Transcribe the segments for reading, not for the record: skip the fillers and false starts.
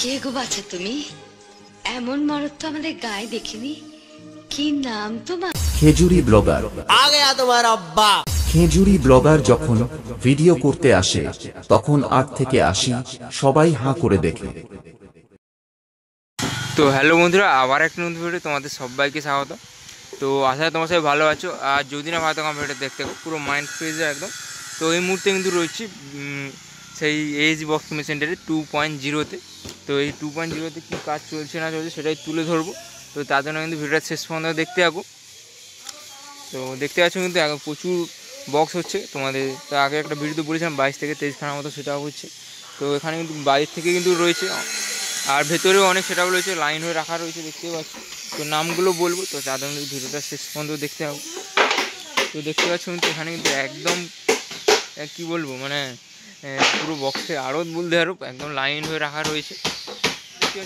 কে গো বাছা তুমি? এমন মরদ তো আমাদের গায়ে দেখিনি। কি নাম তোমার? খেজুরি ব্লগার। आ गया तुम्हारा अब्बा। খেজুরি ব্লগার যখন ভিডিও করতে আসে তখন 8 থেকে 80 সবাই হাঁ করে দেখে। তো হ্যালো বন্ধুরা, আবার একটা নতুন ভিডিও তোমাদের সবাইকে স্বাগত। তো আশা করি তোমার সবাই ভালো আছো। আর যদি না ভালো থাকো আমার ভিডিও দেখতে পুরো মাইন্ড ফ্রেশ একদম। তো এই মুহূর্তে কিন্তু রয়েছি সেই এইচ বক্সিং সেন্টারে 2.0-তে। তো এই 2.0-তে কী কাজ চলছে না চলছে সেটাই তুলে ধরবো। তো তার জন্য কিন্তু ভিডিওটা শেষ পর্যন্ত দেখতে থাকো। তো দেখতে পাচ্ছ কিন্তু এখন প্রচুর বক্স হচ্ছে তোমাদের। তো আগে একটা ভিডিওতে বলেছিলাম 22 থেকে 23খানার মতো সেটাও হচ্ছে। তো এখানে কিন্তু বাইরের থেকে কিন্তু রয়েছে, আর ভেতরেও অনেক সেটাও রয়েছে, লাইন হয়ে রাখা রয়েছে দেখতেই পাচ্ছ। তো নামগুলো বলবো, তো তাদের কিন্তু ভিডিওটা শেষ পর্যন্ত দেখতে হবে। তো দেখতে পাচ্ছ কিন্তু এখানে কিন্তু একদম কী বলবো মানে পুরো বক্সে আড়ত বলতে আরও একদম লাইন হয়ে রাখা রয়েছে।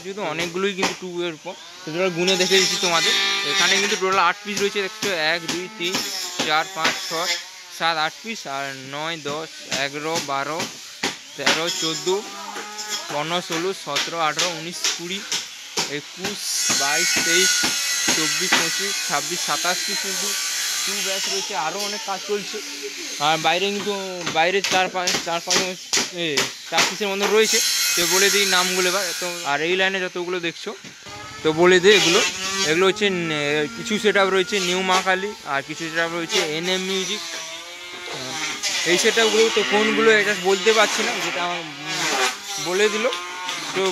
যেহেতু অনেকগুলোই কিন্তু 2 এর উপর, তো টোটাল গুনে দেখে দিচ্ছি তোমাদের। এখানে কিন্তু টোটাল 8 পিস রয়েছে দেখছো, 1 2 3 4 5 6 7 8 পিস, আর 9 10 11 12 13 14 15 16 17 18 19 20 21 22 23 24 25 26 27 পিস কিন্তু 2 ব্যাচ রয়েছে। আরও অনেক কাজ চলছে। আর বাইরে কিন্তু বাইরে 4 পিসের মধ্যে রয়েছে। তো বলে দিই নামগুলো এবার। তো আর এই লাইনে যতগুলো দেখছো তো বলে দিই এগুলো হচ্ছে কিছু সেট আপ রয়েছে নিউ মা কালী, আর কিছু সেট আপ রয়েছে NM মিউজিক। এই সেট আপগুলো তো কোনগুলো এটা বলতে পারছি না, যেটা আমার বলে দিল। তো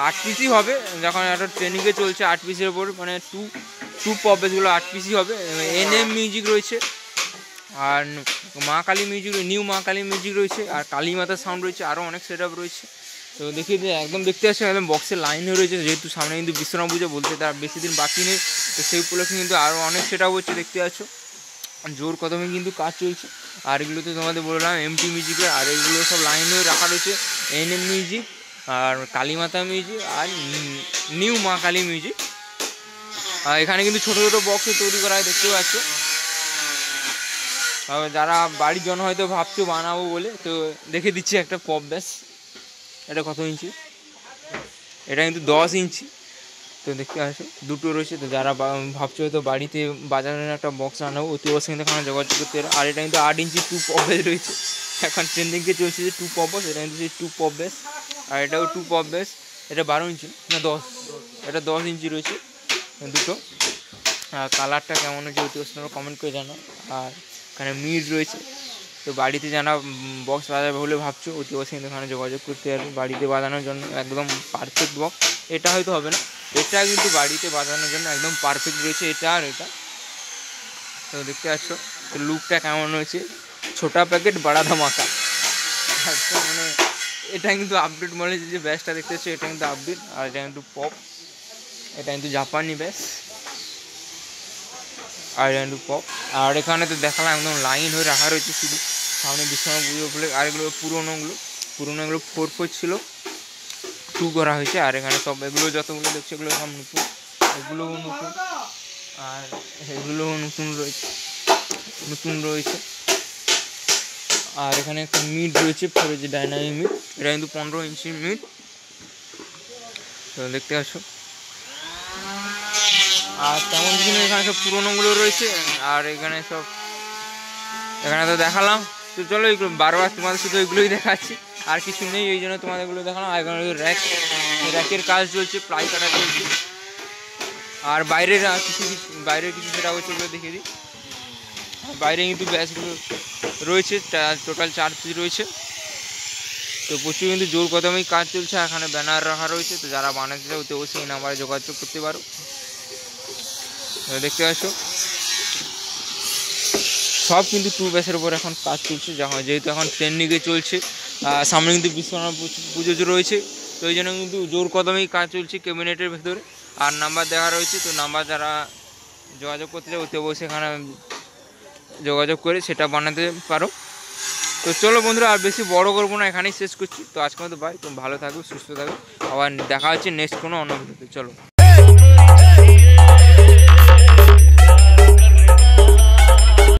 8 পিসই হবে, যখন একটা ট্রেনিংয়ে চলছে 8 পিসের ওপর, মানে টু পপ বেসগুলো 8 পিসই হবে। NM মিউজিক রয়েছে, আর মা কালী মিউজিক, নিউ মা কালী মিউজিক রয়েছে, আর কালী মাতা সাউন্ড রয়েছে, আরও অনেক সেট আপ রয়েছে। তো দেখিয়ে দিয়ে একদম দেখতে আসছে একদম বক্সের লাইন হয়ে রয়েছে, যেহেতু সামনে কিন্তু বিশ্বনাথ পুজো বলতে তার বেশি দিন বাকি নেই। তো সেই উপলক্ষে কিন্তু আরও অনেক সেট আপ হচ্ছে দেখতে পাচ্ছ। জোর কদমে কিন্তু কাজ চলছে। আর এগুলোতে তোমাদের বললাম MT মিউজিকের, আর এগুলো সব লাইন হয়ে রাখা রয়েছে NM মিউজিক, আর কালীমাতা মিউজিক, আর নিউ মা কালী মিউজিক। আর এখানে কিন্তু ছোটো ছোটো বক্সে তৈরি করা হয় দেখতে পাচ্ছ। যারা বাড়ির জন্য হয়তো ভাবছো বানাবো বলে, তো দেখে দিচ্ছি একটা পপ ব্যাস। এটা কত ইঞ্চি? এটা কিন্তু 10 ইঞ্চি। তো দেখতে আসো দুটো রয়েছে। তো যারা ভাবছো হয়তো বাড়িতে বাজারের একটা বক্স আনাবো, অতি অবশ্যই কিন্তু এখানে যোগাযোগ করতে পারো। আর এটা কিন্তু 8 ইঞ্চি 2 পপ বেস রয়েছে। এখন ট্রেন্ডিংয়ে চলছে যে 2 পপ বেস, এটা কিন্তু সেই 2 পপ বেস। আর এটাও 2 পপ বেস। এটা 12 ইঞ্চি না 10, এটা 10 ইঞ্চি রয়েছে দুটো। আর কালারটা কেমন হয়েছে অতি অবশ্যই কমেন্ট করে জানাও। আর এখানে মিড রয়েছে। তো বাড়িতে যারা বক্স বাজাবে বলে ভাবছো অতি অবশ্যই কিন্তু এখানে যোগাযোগ করতে পারবে বাড়িতে বাজানোর জন্য একদম পারফেক্ট বক্স। এটা হয়তো হবে না, এটা কিন্তু বাড়িতে বাজানোর জন্য একদম পারফেক্ট রয়েছে এটা আর এটা। তো দেখতে পাচ্ছ তো লুকটা কেমন হয়েছে, ছোটা প্যাকেট বড়া ধামাকা একদম। মানে এটা কিন্তু আপডেট মডেল যে ব্যাসটা দেখতে পাচ্ছ, এটা কিন্তু আপডেট। আর এটা কিন্তু পপ, এটা কিন্তু জাপানি ব্যাস, আর এটা কিন্তু পপ। আর এখানে তো দেখালাম একদম লাইন হয়ে রাখা রয়েছে শুধু সামনে বিশ্বনাথ পুজো বলে। আর এগুলো পুরোনো এগুলো 4 ছিল, 2 করা হয়েছে। আর এখানে সব এগুলো যতগুলো দেখছে এগুলো সব নতুন, এগুলোও নতুন, আর এগুলোও নতুন রয়েছে। আর এখানে একটা মিড রয়েছে যে ডাইনামিক মিড, এটা কিন্তু 15 ইঞ্চি মিড। তো দেখতে পাচ্ছ। আর তেমন কিছু এখানে সব পুরোনোগুলো রয়েছে। আর এখানে তো দেখালাম। তো চলো এগুলো বারবার তোমাদের শুধু এগুলোই দেখাচ্ছি, আর কিছু নেই, এই জন্য তোমাদের এগুলো দেখালাম। আর এখানে র্যাকের কাজ চলছে, প্লাই কাটা চলছে। আর বাইরের কিছু সেটা হচ্ছে ওগুলো দেখিয়ে দিই। বাইরে কিন্তু ব্যাসগুলো রয়েছে, টোটাল 4 পিস রয়েছে। তো প্রচুর কিন্তু জোর কদমেই কাজ চলছে। এখানে ব্যানার রাখা রয়েছে, তো যারা বানাতে চাও তো অবশ্যই এই নাম্বারে যোগাযোগ করতে পারো। দেখতে পাচ্ছ সব কিন্তু 2 ব্যাসের উপর এখন কাজ চলছে, যেহেতু এখন ট্রেন্ডিংয়ে চলছে। সামনে কিন্তু বিশ্বনাথ পুজো রয়েছে, তো এই জন্য কিন্তু জোর কদমেই কাজ চলছে ক্যাবিনেটের ভেতরে। আর নাম্বার দেওয়া রয়েছে, তো নাম্বার যারা যোগাযোগ করতে চাও অতি অবশ্যই এখানে যোগাযোগ করে সেটা বানাতে পারো। তো চলো বন্ধুরা, আর বেশি বড় করবো না, এখানেই শেষ করছি। তো আজকে মতো বাই, তুমি ভালো থাকো, সুস্থ থাকো, আবার দেখা হচ্ছে নেক্সট কোনো অন্য ভিডিওতে। চলো।